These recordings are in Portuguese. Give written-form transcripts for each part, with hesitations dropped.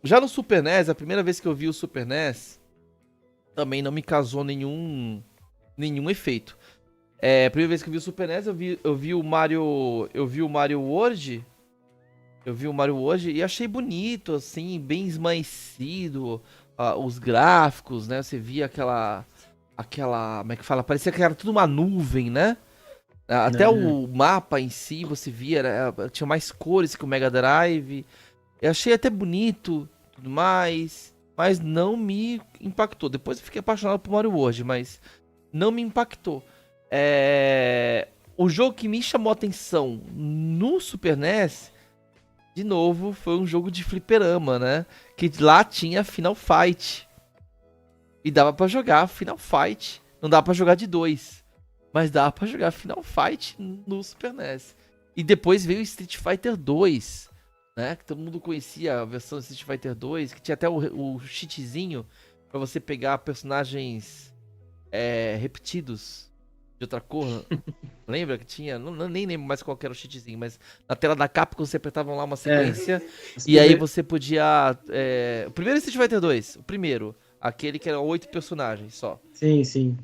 Já no Super NES, a primeira vez que eu vi o Super NES, também não me causou nenhum efeito. A primeira vez que eu vi o Super NES, eu vi o Mario. Eu vi o Mario World. Eu vi o Mario World e achei bonito, assim, bem esmaecido. Os gráficos, né? Você via aquela. Como é que fala? Parecia que era tudo uma nuvem, né? Até É. o mapa em si, você via, tinha mais cores que o Mega Drive. Eu achei até bonito, tudo mais, mas não me impactou. Depois eu fiquei apaixonado por Mario World, mas não me impactou. O jogo que me chamou a atenção no Super NES, de novo, foi um jogo de fliperama, né? Que lá tinha Final Fight. E dava pra jogar Final Fight. Não dava pra jogar de dois, mas dava pra jogar Final Fight no Super NES. E depois veio Street Fighter 2, né? Que todo mundo conhecia a versão Street Fighter 2, que tinha até o cheatzinho pra você pegar personagens repetidos de outra cor. Lembra que tinha? Nem lembro mais qual que era o cheatzinho, mas na tela da Capcom você apertava lá uma É, sequência as e aí primeiras- você podia. O primeiro Street Fighter 2, o primeiro. Aquele que eram 8 personagens só. Sim, sim.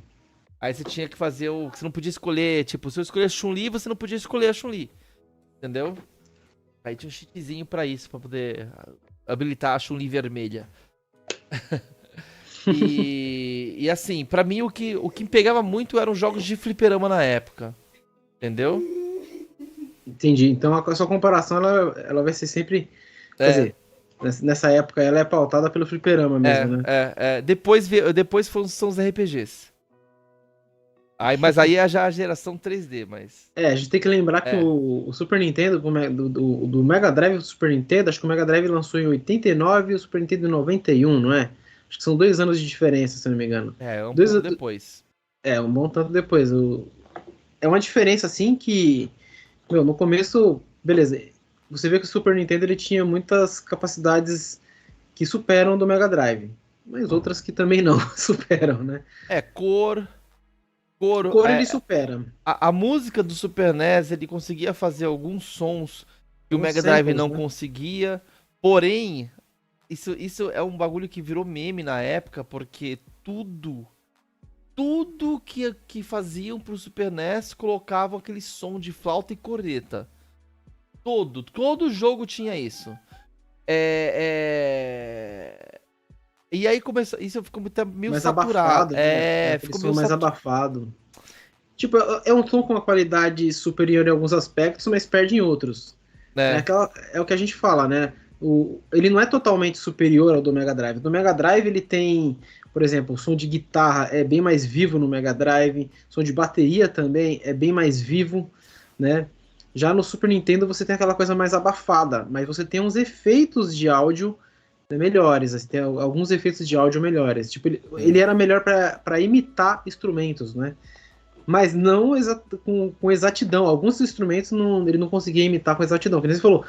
Aí você tinha que fazer o. Você não podia escolher. Tipo, se eu escolher Chun-Li, você não podia escolher a Chun-Li. Entendeu? Aí tinha um cheatzinho pra isso, pra poder habilitar a Chun-Li vermelha. E assim, pra mim o que me pegava muito eram jogos de fliperama na época. Entendeu? Entendi. Então a sua comparação ela vai ser sempre. Quer É, dizer, nessa época ela é pautada pelo fliperama mesmo, né? São os RPGs. Mas aí é já a geração 3D, mas. É, a gente tem que lembrar que É. o Super Nintendo, do Mega Drive e o Super Nintendo, acho que o Mega Drive lançou em 89 e o Super Nintendo em 91, não é? Acho que são 2 anos de diferença, se eu não me engano. É um Dois, pouco depois. um bom tanto depois. É uma diferença assim que, meu, no começo, beleza. Você vê que o Super Nintendo ele tinha muitas capacidades que superam do Mega Drive, mas outras que também não superam, né? Cor. Cor. Cor ele supera. A música do Super NES, ele conseguia fazer alguns sons que o Alguns Mega Drive samples, não né? conseguia. Porém, isso é um bagulho que virou meme na época, porque tudo que faziam pro Super NES colocavam aquele som de flauta e corneta. Todo jogo tinha isso. E aí começou, isso ficou meio Mais saturado. abafado, né? É aquele Ficou som meio mais saturado. abafado. Tipo, é um som com uma qualidade superior em alguns aspectos, mas perde em outros. É o que a gente fala, né? Ele não é totalmente superior ao do Mega Drive. Do Mega Drive ele tem, por exemplo, o som de guitarra é bem mais vivo no Mega Drive, o som de bateria também é bem mais vivo, né? Já no Super Nintendo você tem aquela coisa mais abafada, mas você tem uns efeitos de áudio, né, melhores, assim, tem alguns efeitos de áudio melhores. Tipo, ele era melhor para imitar instrumentos, né? Mas não com exatidão. Alguns instrumentos ele não conseguia imitar com exatidão. Como você falou,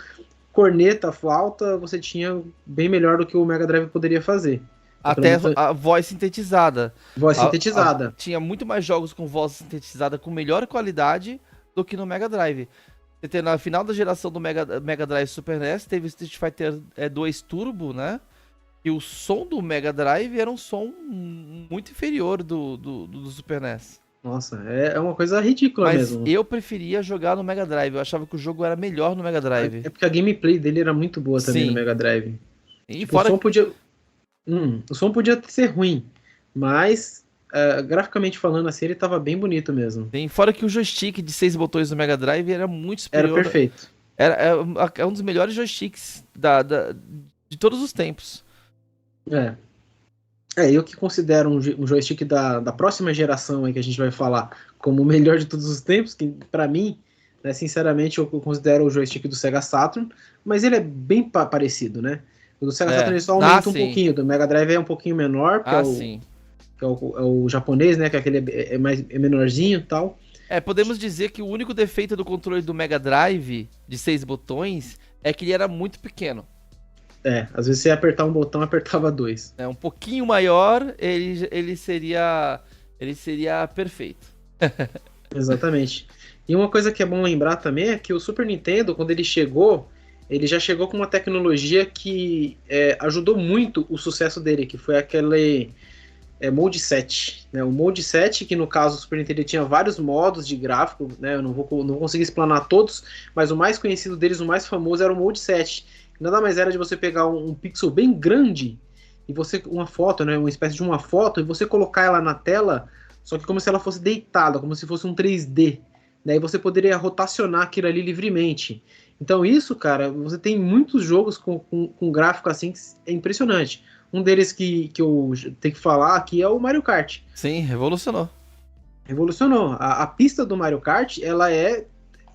corneta, flauta, você tinha bem melhor do que o Mega Drive poderia fazer. Então, pelo Até menos a voz sintetizada. voz sintetizada. Tinha muito mais jogos com voz sintetizada com melhor qualidade do que no Mega Drive. Você tem, na final da geração do Mega Drive Super NES, teve o Street Fighter 2 Turbo, né? E o som do Mega Drive era um som muito inferior do Super NES. Nossa, é uma coisa ridícula Mas mesmo. eu preferia jogar no Mega Drive. Eu achava que o jogo era melhor no Mega Drive. É porque a gameplay dele era muito boa também no Sim. Mega Drive. E Tipo, fora, o som podia ser ruim, mas graficamente falando assim, ele tava bem bonito mesmo. fora que o joystick de 6 botões do Mega Drive era muito Era superior. perfeito. É um dos melhores joysticks de todos os tempos. É. Eu que considero um joystick da próxima geração aí que a gente vai falar como o melhor de todos os tempos, que pra mim, né, sinceramente, eu considero o joystick do Sega Saturn, mas ele é bem parecido, né? O do Sega Saturn ele só aumenta um Sim. pouquinho, do Mega Drive é um pouquinho menor, porque Sim. é o japonês, né? Que aquele é menorzinho e tal. Podemos dizer que o único defeito do controle do Mega Drive de 6 botões é que ele era muito pequeno. Às vezes você ia apertar um botão, apertava dois. Um pouquinho maior, ele seria perfeito. Exatamente. E uma coisa que é bom lembrar também é que o Super Nintendo, quando ele chegou, ele já chegou com uma tecnologia que ajudou muito o sucesso dele, que foi aquele Mode 7. Né? O Mode 7, que no caso do Super Nintendo tinha vários modos de gráfico, né? Eu não vou conseguir explanar todos, mas o mais conhecido deles, o mais famoso, era o Mode 7. Nada mais era de você pegar um pixel bem grande e uma foto, né? Uma espécie de uma foto, e você colocar ela na tela, só que como se ela fosse deitada, como se fosse um 3D. Né? E você poderia rotacionar aquilo ali livremente. Então isso, cara, você tem muitos jogos com gráfico assim que é impressionante. Um deles que eu tenho que falar aqui é o Mario Kart. Sim, revolucionou. Revolucionou. A pista do Mario Kart,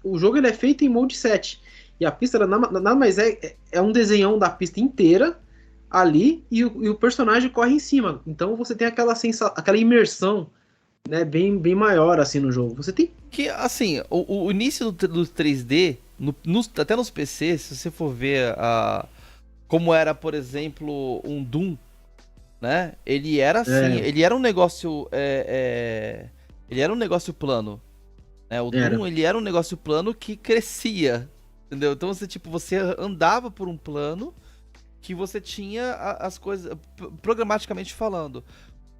o jogo ele é feito em Mode 7. E a pista nada mais é um desenhão da pista inteira ali e o personagem corre em cima. Então você tem aquela imersão, né, bem maior assim no jogo. Você tem que assim, o início do 3D, até nos PCs, se você for ver como era, por exemplo, um Doom, né? Ele era assim, ele era um negócio ele era um negócio plano, né? O Doom, ele era um negócio plano que crescia, entendeu? Então você andava por um plano que você tinha as coisas programaticamente falando.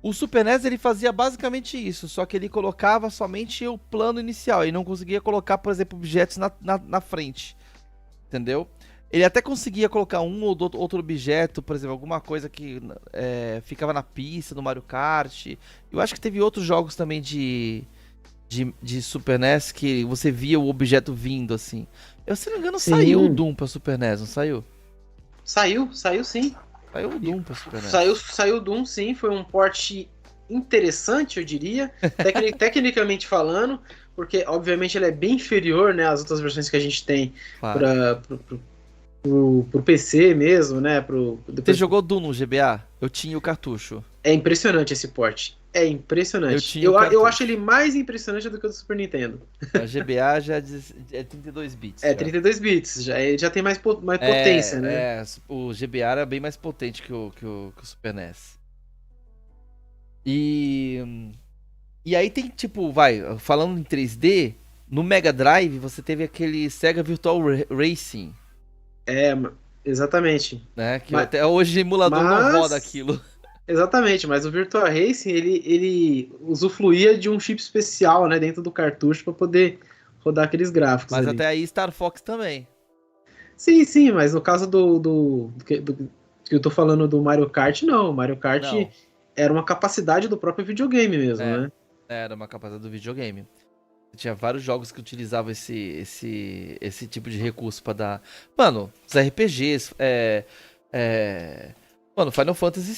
O Super NES ele fazia basicamente isso, só que ele colocava somente o plano inicial, ele não conseguia colocar, por exemplo, objetos na frente, entendeu? Ele até conseguia colocar um ou outro objeto, por exemplo, alguma coisa que ficava na pista do Mario Kart. Eu acho que teve outros jogos também de Super NES que você via o objeto vindo, assim. Se não me engano, saiu o Doom pra Super NES, não saiu? Saiu sim. Saiu o Doom pra Super NES. Saiu o Doom, sim. Foi um port interessante, eu diria. Tecnicamente falando, porque, obviamente, ele é bem inferior, né, às outras versões que a gente tem pro PC mesmo, né? Você jogou Doom no GBA? Eu tinha o cartucho. É impressionante esse port. É impressionante. Eu acho ele mais impressionante do que o do Super Nintendo. O GBA já é 32 bits. É, 32 bits. Já tem mais potência, né? O GBA era bem mais potente que o Super NES. E aí tem, tipo, falando em 3D, no Mega Drive você teve aquele Sega Virtual Racing. Exatamente. Né? Que até hoje o emulador não roda aquilo. Exatamente, mas o Virtua Racing ele usufruía de um chip especial, né, dentro do cartucho para poder rodar aqueles gráficos. Mas ali. Até aí Star Fox também. Sim, mas no caso do que eu tô falando do Mario Kart, não. O Mario Kart era uma capacidade do próprio videogame mesmo, né? Era uma capacidade do videogame. Tinha vários jogos que utilizavam esse tipo de recurso pra dar... Mano, os RPGs, Mano, Final Fantasy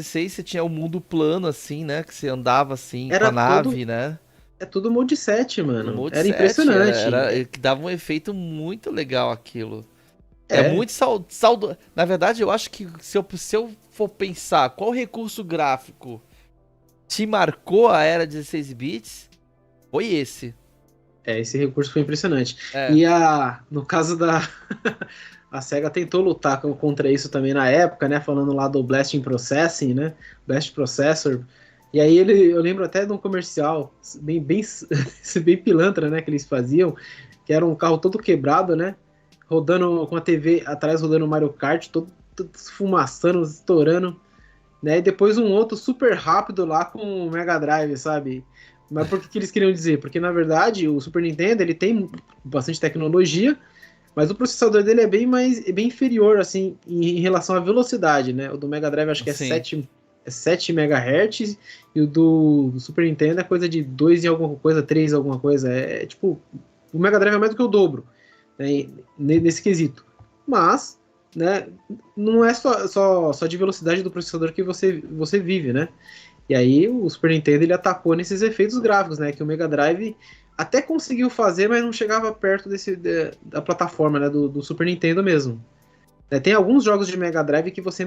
VI você tinha o mundo plano, assim, né? Que você andava, assim, com a nave, né? É tudo Mode 7, mano. Era impressionante. Que dava um efeito muito legal aquilo. É muito saldo... Na verdade, eu acho que se eu for pensar qual recurso gráfico te marcou a era 16 bits... Foi esse. Esse recurso foi impressionante. E no caso da... a SEGA tentou lutar contra isso também na época, né? Falando lá do Blasting Processing, né? Blast Processor. E aí eu lembro até de um comercial bem pilantra, né? Que eles faziam, que era um carro todo quebrado, né? Rodando com a TV atrás, rodando Mario Kart, todo esfumaçando, estourando. Né? E depois um outro super rápido lá com o Mega Drive, sabe? Mas por que eles queriam dizer? Porque, na verdade, o Super Nintendo ele tem bastante tecnologia, mas o processador dele é bem inferior, assim, em relação à velocidade, né? O do Mega Drive acho que é 7 MHz, e o do Super Nintendo é coisa de 2 e alguma coisa, 3 alguma coisa. Tipo, o Mega Drive é mais do que o dobro, né, nesse quesito. Mas, né, não é só de velocidade do processador que você vive, né? E aí o Super Nintendo ele atacou nesses efeitos gráficos, né? Que o Mega Drive até conseguiu fazer, mas não chegava perto da plataforma, né? Do Super Nintendo mesmo. Tem alguns jogos de Mega Drive que você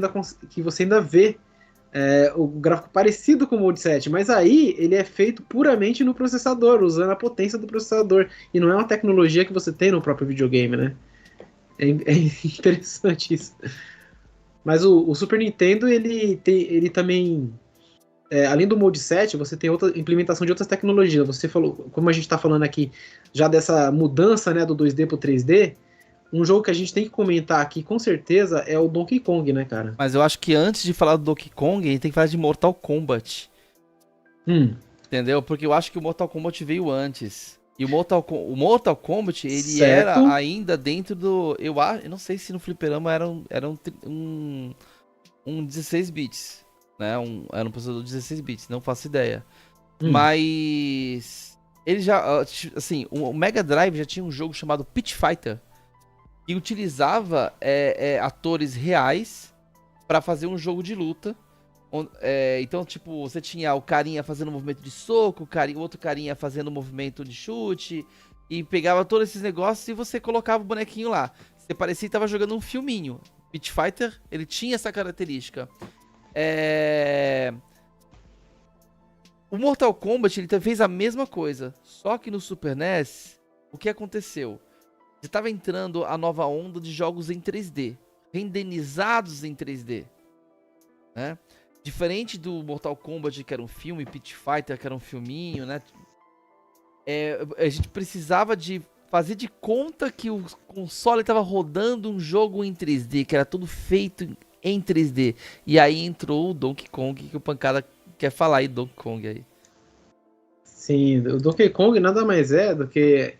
ainda vê o gráfico parecido com o Mode 7, mas aí ele é feito puramente no processador, usando a potência do processador. E não é uma tecnologia que você tem no próprio videogame, né? É interessante isso. Mas o Super Nintendo, ele também... além do Mode 7, você tem outra implementação de outras tecnologias. Você falou, como a gente está falando aqui, já dessa mudança, né, do 2D para o 3D, um jogo que a gente tem que comentar aqui, com certeza, é o Donkey Kong, né, cara? Mas eu acho que antes de falar do Donkey Kong, a gente tem que falar de Mortal Kombat. Entendeu? Porque eu acho que o Mortal Kombat veio antes. E o Mortal Kombat, ele certo. era ainda dentro do... Eu não sei se no fliperama era um 16 bits. Né? Era um processador de 16 bits, não faço ideia. Mas... ele já... assim, o Mega Drive já tinha um jogo chamado Pit Fighter. Que utilizava atores reais pra fazer um jogo de luta. Então, tipo, você tinha o carinha fazendo movimento de soco, o outro carinha fazendo movimento de chute, e pegava todos esses negócios e você colocava o bonequinho lá. Você parecia que tava jogando um filminho. Pit Fighter, ele tinha essa característica. O Mortal Kombat, ele fez a mesma coisa, só que no Super NES, o que aconteceu? Você tava entrando a nova onda de jogos em 3D, renderizados em 3D, né? Diferente do Mortal Kombat, que era um filme, Pit Fighter, que era um filminho, né? A gente precisava de fazer de conta que o console estava rodando um jogo em 3D, que era tudo feito em 3D. E aí entrou o Donkey Kong, que o Pancada quer falar aí, Donkey Kong aí. Sim, o Donkey Kong nada mais é do que...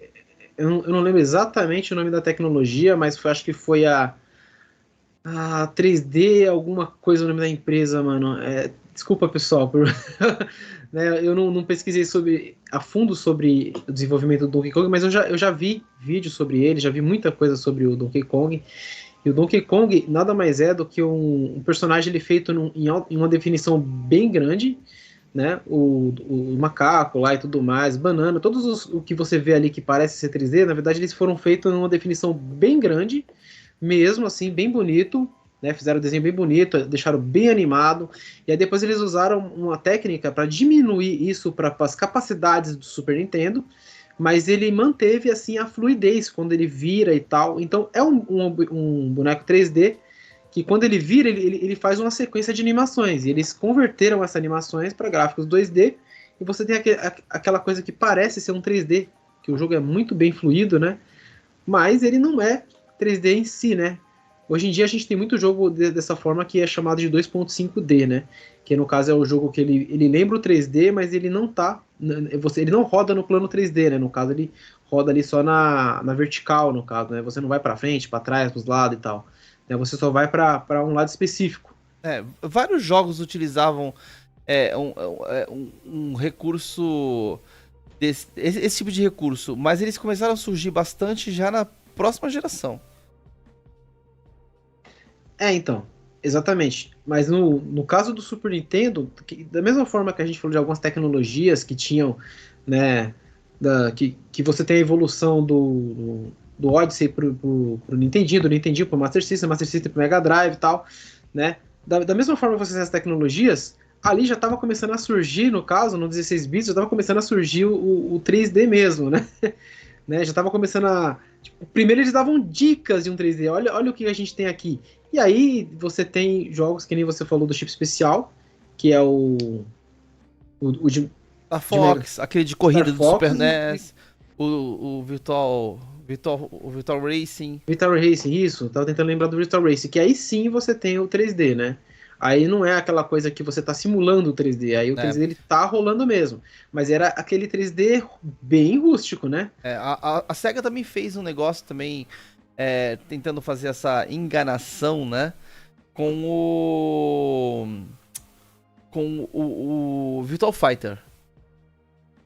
Eu não lembro exatamente o nome da tecnologia, mas acho que foi a 3D, alguma coisa o nome da empresa, mano. Desculpa, pessoal, né, eu não pesquisei a fundo sobre o desenvolvimento do Donkey Kong, mas eu já vi vídeos sobre ele, já vi muita coisa sobre o Donkey Kong. E o Donkey Kong nada mais é do que um personagem ele feito em uma definição bem grande, né? O macaco lá e tudo mais, banana, o que você vê ali que parece ser 3D, na verdade eles foram feitos numa definição bem grande, mesmo assim, bem bonito, né? Fizeram o desenho bem bonito, deixaram bem animado, e aí depois eles usaram uma técnica para diminuir isso para as capacidades do Super Nintendo, mas ele manteve assim a fluidez quando ele vira e tal. Então é um boneco 3D que quando ele vira, ele faz uma sequência de animações, e eles converteram essas animações para gráficos 2D, e você tem aquela coisa que parece ser um 3D, que o jogo é muito bem fluido, né? Mas ele não é 3D em si, né? Hoje em dia a gente tem muito jogo dessa forma que é chamado de 2.5D, né? Que no caso é o jogo que ele lembra o 3D, mas ele não tá. Ele não roda no plano 3D, né? No caso, ele roda ali só na vertical, no caso, né? Você não vai para frente, para trás, para os lados e tal. Né? Você só vai para um lado específico. Vários jogos utilizavam um recurso. Esse tipo de recurso, mas eles começaram a surgir bastante já na próxima geração. Então, exatamente. Mas no caso do Super Nintendo, da mesma forma que a gente falou de algumas tecnologias que tinham, né, que você tem a evolução do Odyssey pro Nintendinho, do Nintendinho pro Master System pro Mega Drive e tal, né? Da mesma forma que você tem essas tecnologias, ali já estava começando a surgir, no caso, no 16 bits, já estava começando a surgir o 3D mesmo, né? Né, já estava começando a... Tipo, primeiro eles davam dicas de um 3D, olha o que a gente tem aqui. E aí você tem jogos que nem você falou do chip especial, que é o de... A Fox, aquele de corrida do Fox, Super NES, o Virtual Racing. Virtual Racing, isso, tava tentando lembrar do Virtual Racing, que aí sim você tem o 3D, né? Aí não é aquela coisa que você tá simulando o 3D, aí o 3D ele tá rolando mesmo. Mas era aquele 3D bem rústico, né? A SEGA também fez um negócio também, tentando fazer essa enganação, né? Com o Virtual Fighter.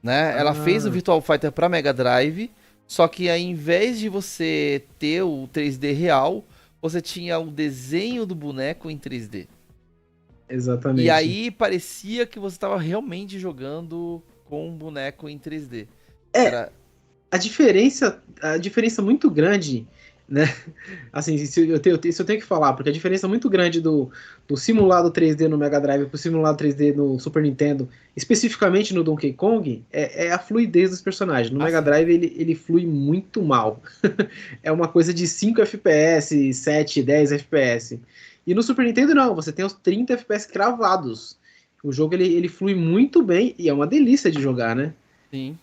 Né? Ela fez o Virtual Fighter pra Mega Drive, só que aí, em vez de você ter o 3D real, você tinha o desenho do boneco em 3D. Exatamente. E aí parecia que você estava realmente jogando com um boneco em 3D. A diferença muito grande, né? Assim, isso eu tenho que falar, porque a diferença muito grande do simulado 3D no Mega Drive pro simulado 3D no Super Nintendo, especificamente no Donkey Kong, é a fluidez dos personagens. No Mega Drive ele flui muito mal. É uma coisa de 5 FPS, 7, 10 FPS. E no Super Nintendo não, você tem os 30 FPS cravados. O jogo ele flui muito bem e é uma delícia de jogar, né? Sim,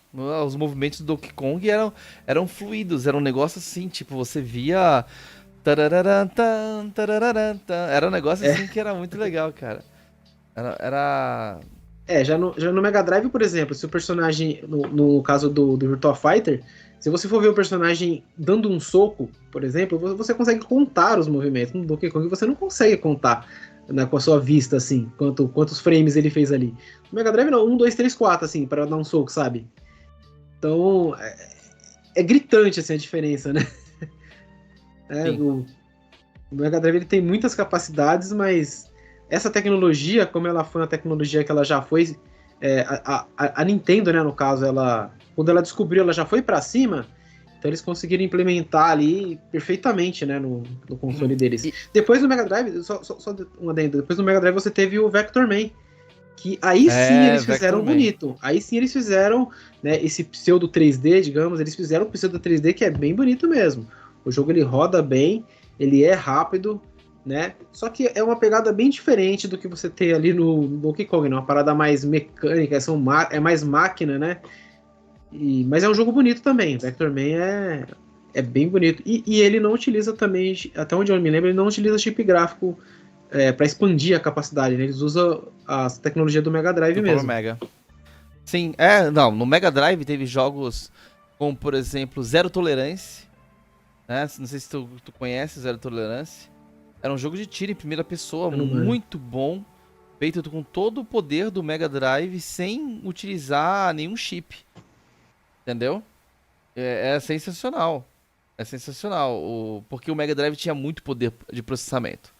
os movimentos do Donkey Kong eram fluidos, era um negócio assim, tipo, você via. Era um negócio É, assim que era muito legal, cara. Era. já no Mega Drive, por exemplo, se o personagem, no caso do Virtua Fighter, se você for ver o personagem dando um soco, por exemplo, você consegue contar os movimentos. No Donkey Kong você não consegue contar, né, com a sua vista, assim, quantos frames ele fez ali. No Mega Drive não, 1, 2, 3, 4, assim, para dar um soco, sabe? Então, é gritante, assim, a diferença, né? É, Sim. o Mega Drive ele tem muitas capacidades, mas essa tecnologia, como ela foi uma tecnologia que ela já foi. A Nintendo, né, no caso, quando ela descobriu, ela já foi para cima, então eles conseguiram implementar ali perfeitamente, né, no console deles. E, Depois do Mega Drive, só um adendo, depois do Mega Drive você teve o Vector Man, que aí sim eles Vector fizeram Man. bonito. Aí sim eles fizeram, né, esse pseudo 3D, digamos, eles fizeram o pseudo 3D que é bem bonito mesmo. O jogo ele roda bem, ele é rápido, né? Só que é uma pegada bem diferente do que você tem ali no Donkey Kong, né? Uma parada mais mecânica, é mais máquina, né? Mas é um jogo bonito também. Vector Man é bem bonito. E ele não utiliza também, até onde eu me lembro, ele não utiliza chip gráfico para expandir a capacidade, né? Eles usam a tecnologia do Mega Drive Do próprio mesmo. Mega. Sim, não, no Mega Drive teve jogos como, por exemplo, Zero Tolerance, né? Não sei se tu conhece Zero Tolerance. Era um jogo de tiro em primeira pessoa, Eu não manjo. muito bom, feito com todo o poder do Mega Drive sem utilizar nenhum chip, entendeu? É sensacional. É sensacional, porque o Mega Drive tinha muito poder de processamento.